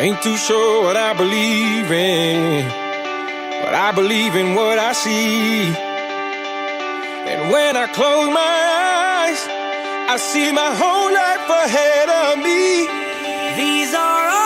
Ain't too sure what I believe in, but I believe in what I see. And when I close my eyes, I see my whole life ahead of me. These are all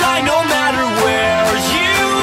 shine no matter where you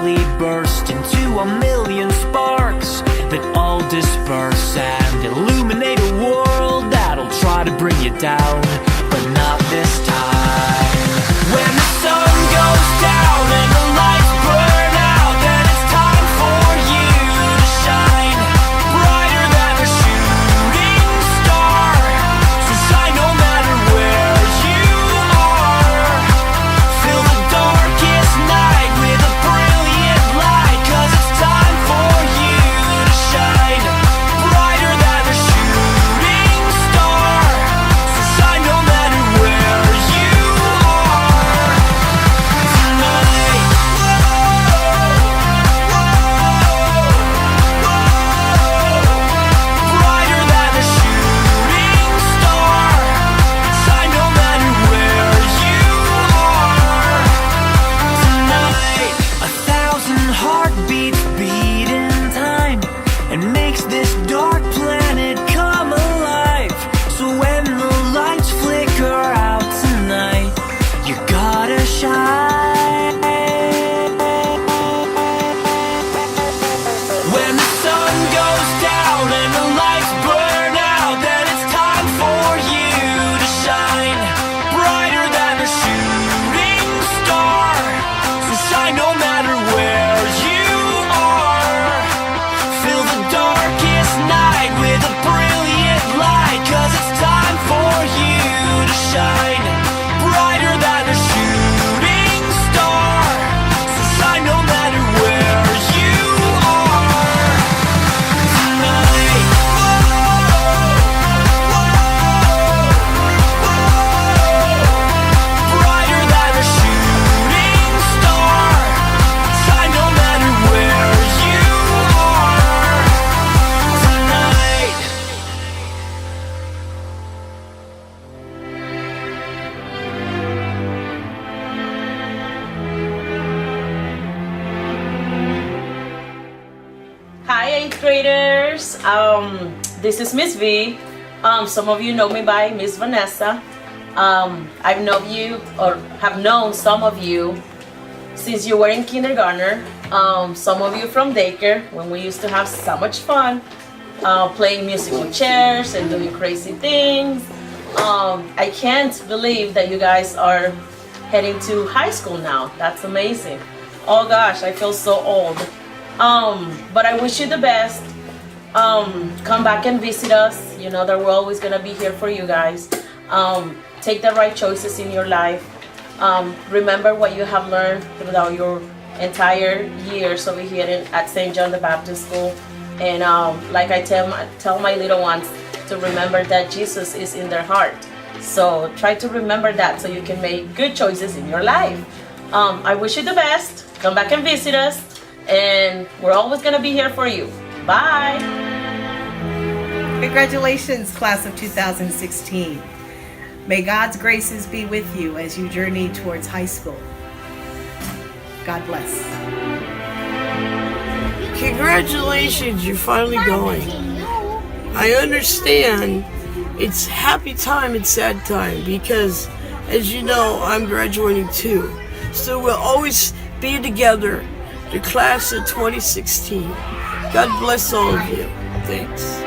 quickly burst into a million sparks that all disperse and illuminate a world that'll try to bring you down, but not this time. When the sun goes down and the lights burn out, then it's time for you to shine brighter than a shooting star. So shine no matter where you are. Fill the darkest night with a brilliant light, 'cause it's time for you to shine brighter than a shooting star. So shine no matter where you are tonight. Brighter than a shooting star. Shine no matter where you are tonight. 1,000 heartbeats beat in time and makes this dark planet come alive. So when the lights flicker out tonight, you gotta shine. When the sun goes down and the lights burn out, then it's time for you to shine brighter than a shooting star. So shine no matter where you are. Fill the darkest night with a brilliant light, 'cause it's time for you to shine brighter than a shooting star. So shine no matter where you are tonight. Brighter than a shooting star. Shine no matter where you are tonight. Hi, 8th graders. This is Miss V. Some of you know me by Miss Vanessa. I've known you, or have known some of you since you were in kindergarten. Some of you from daycare, when we used to have so much fun playing musical chairs and doing crazy things. I can't believe that you guys are heading to high school now. That's amazing. Oh gosh, I feel so old. But I wish you the best. Come back and visit us. You know that we're always gonna be here for you guys. Take the right choices in your life. Remember what you have learned throughout your entire years over here at St. John the Baptist School. And like I tell my little ones to remember that Jesus is in their heart. So try to remember that so you can make good choices in your life. I wish you the best. Come back and visit us. And we're always gonna be here for you. Bye. Congratulations, class of 2016. May God's graces be with you as you journey towards high school. God bless. Congratulations, you're finally going. I understand it's happy time and sad time because, as you know, I'm graduating too. So we'll always be together, the class of 2016. God bless all of you. Thanks.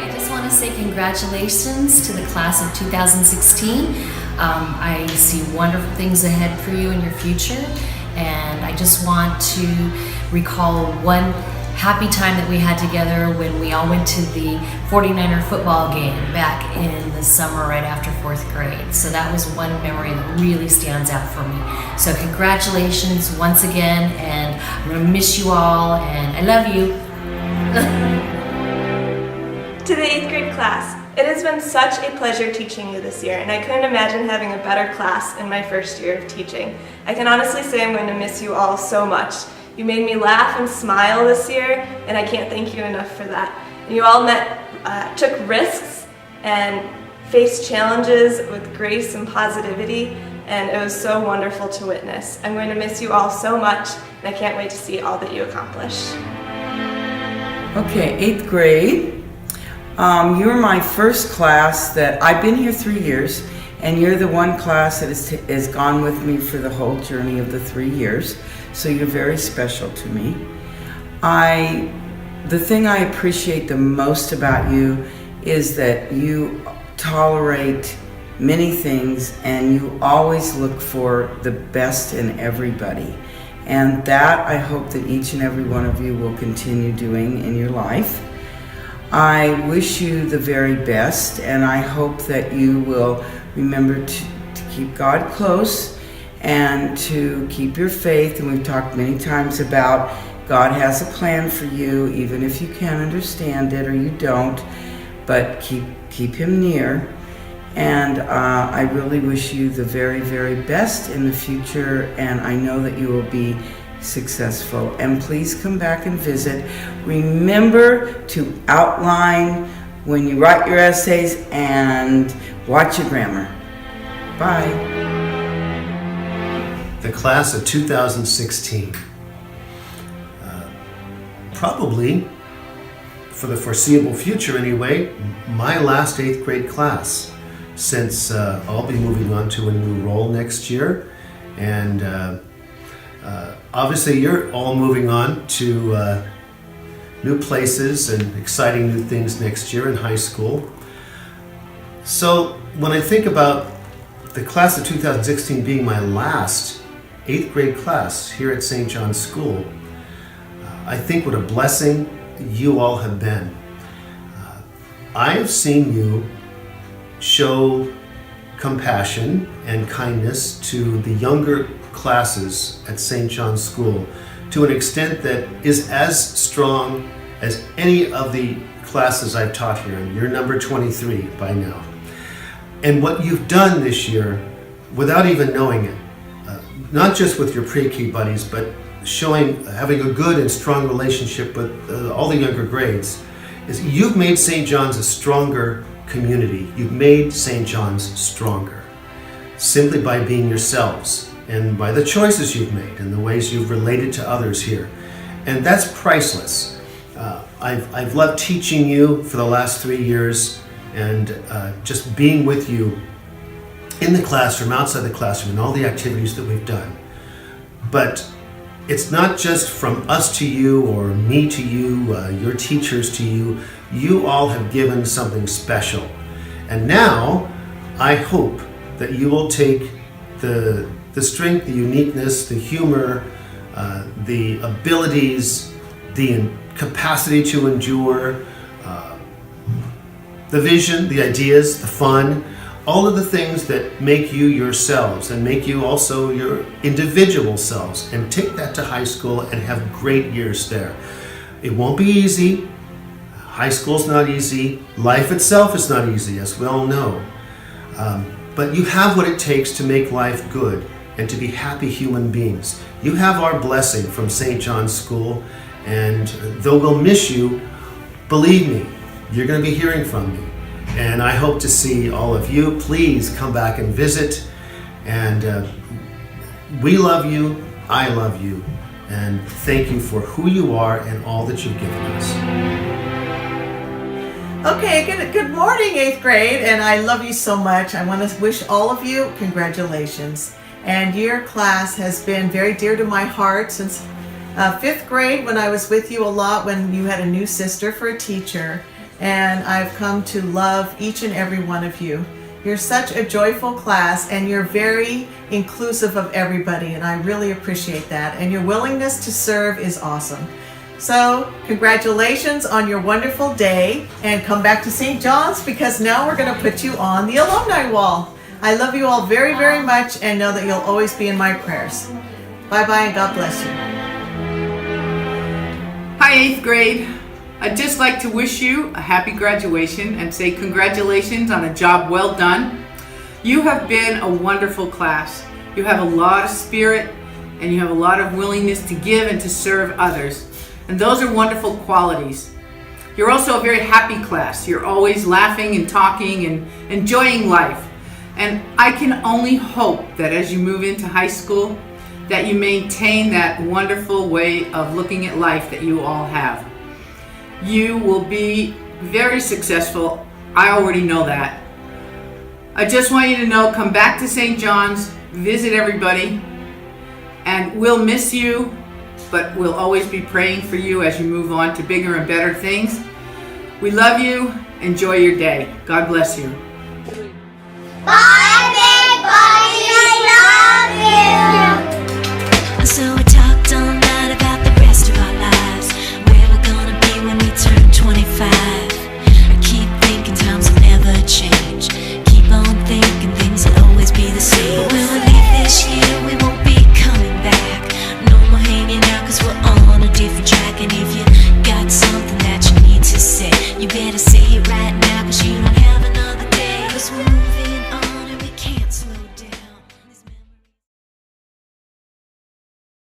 I just want to say congratulations to the class of 2016. I see wonderful things ahead for you in your future, and I just want to recall one happy time that we had together when we all went to the 49er football game back in the summer right after 4th grade. So that was one memory that really stands out for me. So congratulations once again, and I'm going to miss you all, and I love you. To the 8th grade class, it has been such a pleasure teaching you this year, and I couldn't imagine having a better class in my first year of teaching. I can honestly say I'm going to miss you all so much. You made me laugh and smile this year, and I can't thank you enough for that. You all took risks and faced challenges with grace and positivity, and it was so wonderful to witness. I'm going to miss you all so much, and I can't wait to see all that you accomplish. Okay, 8th grade. You're my first class that I've been here 3 years, And you're the one class that has gone with me for the whole journey of the 3 years. So you're very special to me. The thing I appreciate the most about you is that you tolerate many things and you always look for the best in everybody. And that I hope that each and every one of you will continue doing in your life. I wish you the very best, and I hope that you will remember to keep God close and to keep your faith. And we've talked many times about God has a plan for you, even if you can't understand it or you don't, but keep him near. And I really wish you the very, very best in the future, and I know that you will be successful. And please come back and visit. Remember to outline when you write your essays and watch your grammar. Bye. The class of 2016. Probably, for the foreseeable future anyway, my last 8th grade class, since I'll be moving on to a new role next year. And obviously you're all moving on to new places and exciting new things next year in high school. So when I think about the class of 2016 being my last 8th grade class here at St. John's School, I think what a blessing you all have been. I have seen you show compassion and kindness to the younger classes at St. John's School to an extent that is as strong as any of the classes I've taught here. You're number 23 by now. And what you've done this year, without even knowing it, not just with your pre-K buddies, but having a good and strong relationship with all the younger grades, is you've made St. John's a stronger community. You've made St. John's stronger simply by being yourselves and by the choices you've made and the ways you've related to others here. And that's priceless. I've loved teaching you for the last 3 years and just being with you in the classroom, outside the classroom, and all the activities that we've done. But it's not just from us to you or me to you, your teachers to you. You all have given something special. And now I hope that you will take the strength, the uniqueness, the humor, the abilities, the capacity to endure, the vision, the ideas, the fun, all of the things that make you yourselves and make you also your individual selves, and take that to high school and have great years there. It won't be easy. High school's not easy. Life itself is not easy, as we all know. But you have what it takes to make life good and to be happy human beings. You have our blessing from St. John's School, and though we'll miss you, believe me, you're going to be hearing from me. And I hope to see all of you. Please come back and visit. And we love you. I love you. And thank you for who you are and all that you've given us. Okay, good morning, 8th grade, and I love you so much. I want to wish all of you congratulations. And your class has been very dear to my heart since 5th grade, when I was with you a lot when you had a new sister for a teacher. And I've come to love each and every one of you. You're such a joyful class, and you're very inclusive of everybody, and I really appreciate that. And your willingness to serve is awesome. So congratulations on your wonderful day, and come back to St. John's, because now we're going to put you on the alumni wall. I love you all very, very much, and know that you'll always be in my prayers. Bye-bye, and God bless you. Hi, 8th grade. I'd just like to wish you a happy graduation and say congratulations on a job well done. You have been a wonderful class. You have a lot of spirit, and you have a lot of willingness to give and to serve others. And those are wonderful qualities. You're also a very happy class. You're always laughing and talking and enjoying life. And I can only hope that as you move into high school, that you maintain that wonderful way of looking at life that you all have. You will be very successful. I already know that. I just want you to know, come back to St. John's, visit everybody, and we'll miss you, but we'll always be praying for you as you move on to bigger and better things. We love you. Enjoy your day. God bless you.